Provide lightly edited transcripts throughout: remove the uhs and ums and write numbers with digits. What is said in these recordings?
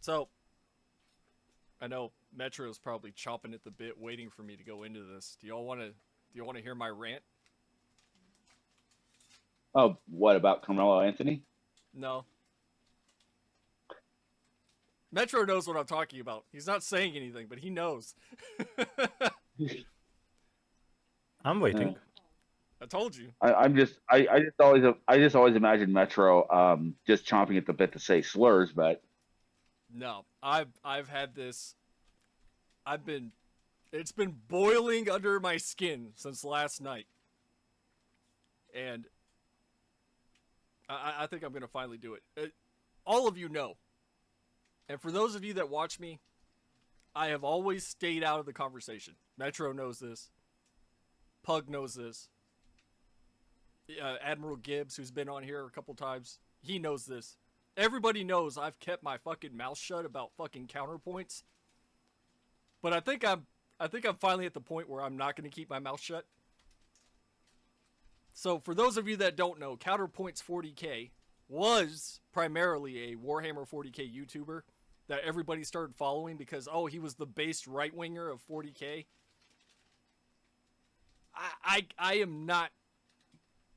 So, I know Metro's probably chomping at the bit, waiting for me to go into this. Do y'all want to hear my rant? Oh, what about Carmelo Anthony? No. Metro knows what I'm talking about. He's not saying anything, but he knows. I'm waiting. I told you. I just always imagine Metro just chomping at the bit to say slurs, but No, I've had this. It's been boiling under my skin since last night, and I think I'm gonna finally do it. All of you know, and for those of you that watch me, I have always stayed out of the conversation. Metro knows this. Pug knows this. Admiral Gibbs, who's been on here a couple times, he knows this. Everybody knows I've kept my fucking mouth shut about fucking counterpoints. But I think I'm finally at the point where I'm not going to keep my mouth shut. So for those of you that don't know, Counterpoints40K was primarily a Warhammer 40K YouTuber that everybody started following because, oh, he was the based right-winger of 40K. I am not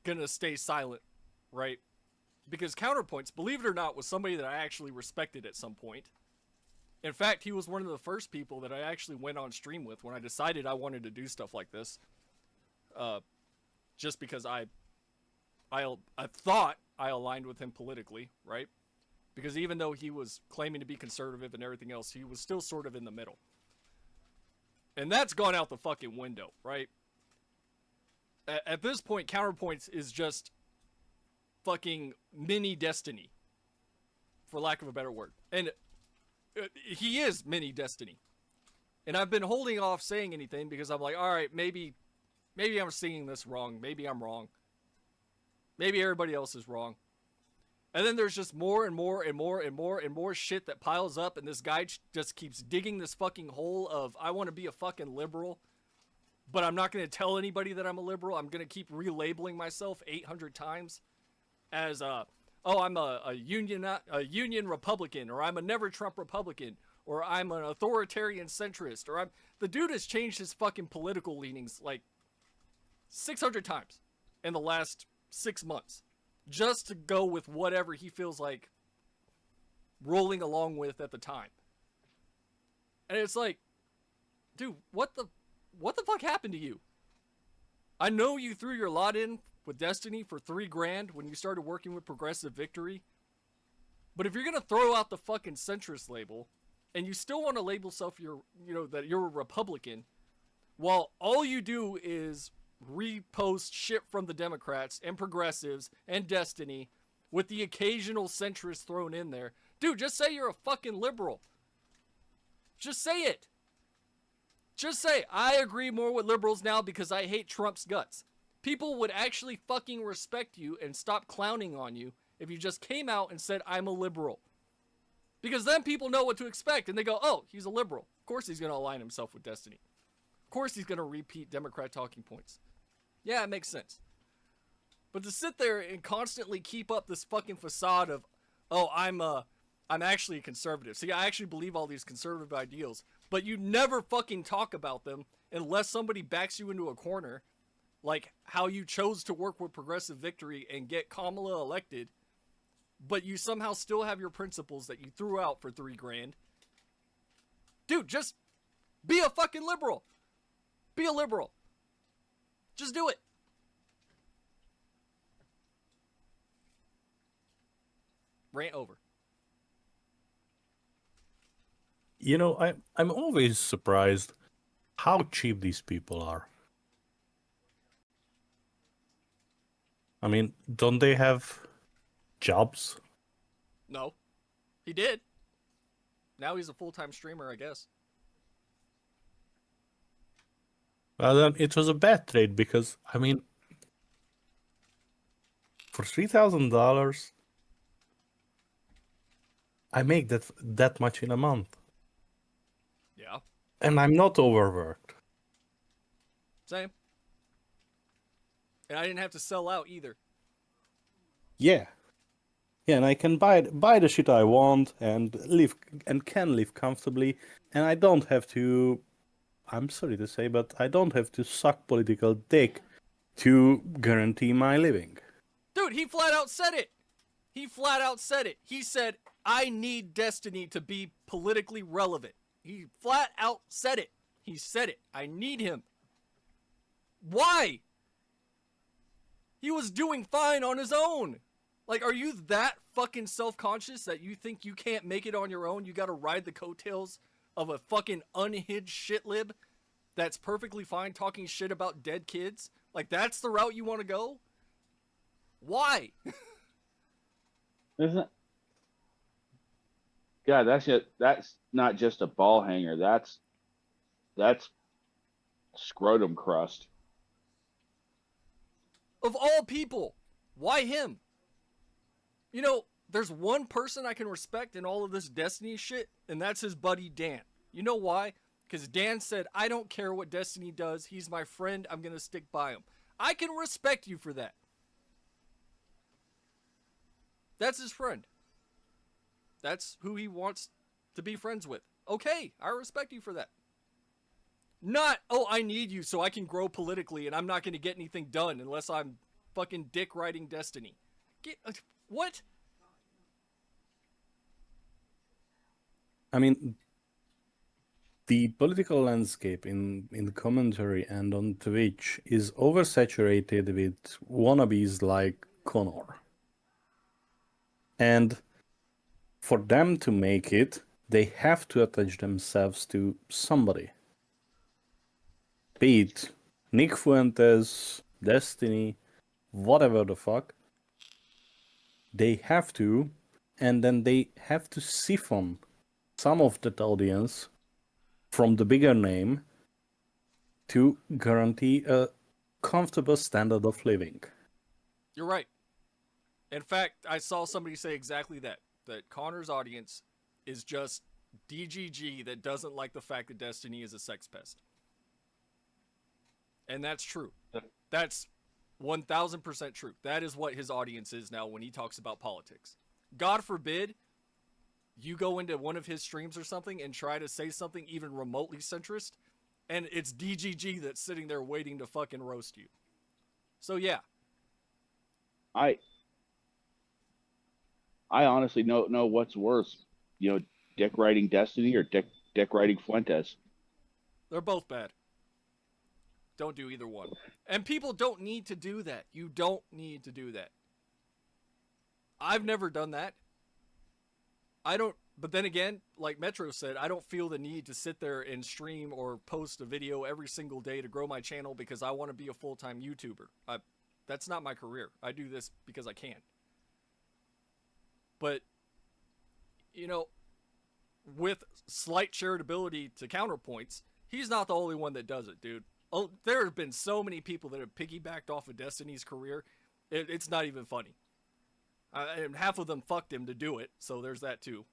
going to stay silent, right? Because Counterpoints, believe it or not, was somebody that I actually respected at some point. In fact, he was one of the first people that I actually went on stream with when I decided I wanted to do stuff like this. Just because I thought I aligned with him politically, right? Because even though he was claiming to be conservative and everything else, he was still sort of in the middle. And that's gone out the fucking window, right? At this point, Counterpoints is just fucking mini Destiny, for lack of a better word. And he is mini Destiny. And I've been holding off saying anything because I'm like, all right, maybe I'm seeing this wrong. Maybe I'm wrong. Maybe everybody else is wrong. And then there's just more and more and more and more and more shit that piles up, and this guy just keeps digging this fucking hole of, I want to be a fucking liberal, but I'm not going to tell anybody that I'm a liberal. I'm going to keep relabeling myself 800 times as I'm a union Republican, or I'm a never Trump Republican, or I'm an authoritarian centrist, or the dude has changed his fucking political leanings like 600 times in the last 6 months just to go with whatever he feels like rolling along with at the time. And it's like, dude, what the fuck happened to you? I know you threw your lot in with Destiny for $3,000 when you started working with Progressive Victory. But if you're gonna throw out the fucking centrist label, and you still want to label yourself that you're a Republican, while all you do is repost shit from the Democrats and progressives and Destiny with the occasional centrist thrown in there, dude, just say you're a fucking liberal. Just say it. Just say, I agree more with liberals now because I hate Trump's guts. People would actually fucking respect you and stop clowning on you if you just came out and said, I'm a liberal. Because then people know what to expect and they go, oh, he's a liberal. Of course he's going to align himself with Destiny. Of course he's going to repeat Democrat talking points. Yeah, it makes sense. But to sit there and constantly keep up this fucking facade of, oh, I'm actually a conservative. See, I actually believe all these conservative ideals. But you never fucking talk about them unless somebody backs you into a corner, like how you chose to work with Progressive Victory and get Kamala elected, but you somehow still have your principles that you threw out for $3,000. Dude, just be a fucking liberal. Be a liberal. Just do it. Rant over. You know, I'm always surprised how cheap these people are. I mean, don't they have jobs? No. He did. Now he's a full-time streamer, I guess. Well, then it was a bad trade because, I mean, for $3,000, I make that much in a month. Yeah. And I'm not overworked. Same. And I didn't have to sell out either. Yeah. Yeah, and I can buy the shit I want and live and can live comfortably, and I don't have to. I'm sorry to say, but I don't have to suck political dick to guarantee my living. Dude, he flat out said it. He flat out said it. He said, I need Destiny to be politically relevant. He flat out said it. He said it. I need him. Why? He was doing fine on his own. Like, are you that fucking self-conscious that you think you can't make it on your own? You gotta ride the coattails of a fucking unhinged shitlib that's perfectly fine talking shit about dead kids? Like, that's the route you want to go? Why? Isn't it? God, that's not just a ball hanger. That's scrotum crust. Of all people, why him? You know, there's one person I can respect in all of this Destiny shit, and that's his buddy Dan. You know why? Because Dan said, I don't care what Destiny does. He's my friend. I'm going to stick by him. I can respect you for that. That's his friend. That's who he wants to be friends with. Okay, I respect you for that. Not, oh, I need you so I can grow politically and I'm not going to get anything done unless I'm fucking dick riding Destiny. What? I mean, the political landscape in commentary and on Twitch is oversaturated with wannabes like Connor. And for them to make it, they have to attach themselves to somebody. Be it Nick Fuentes, Destiny, whatever the fuck. They have to, and then they have to siphon some of that audience from the bigger name to guarantee a comfortable standard of living. You're right. In fact, I saw somebody say exactly that. That Connor's audience is just DGG that doesn't like the fact that Destiny is a sex pest. And that's true. That's 1000% true. That is what his audience is now when he talks about politics. God forbid you go into one of his streams or something and try to say something even remotely centrist, and it's DGG that's sitting there waiting to fucking roast you. So yeah. I honestly don't know what's worse, dick riding Destiny or dick riding Fuentes. They're both bad. Don't do either one. And people don't need to do that. You don't need to do that. I've never done that. But then again, like Metro said, I don't feel the need to sit there and stream or post a video every single day to grow my channel because I want to be a full-time YouTuber. That's not my career. I do this because I can. But, with slight charitability to Counterpoints, he's not the only one that does it, dude. Oh, there have been so many people that have piggybacked off of Destiny's career. It's not even funny. And half of them fucked him to do it, so there's that too.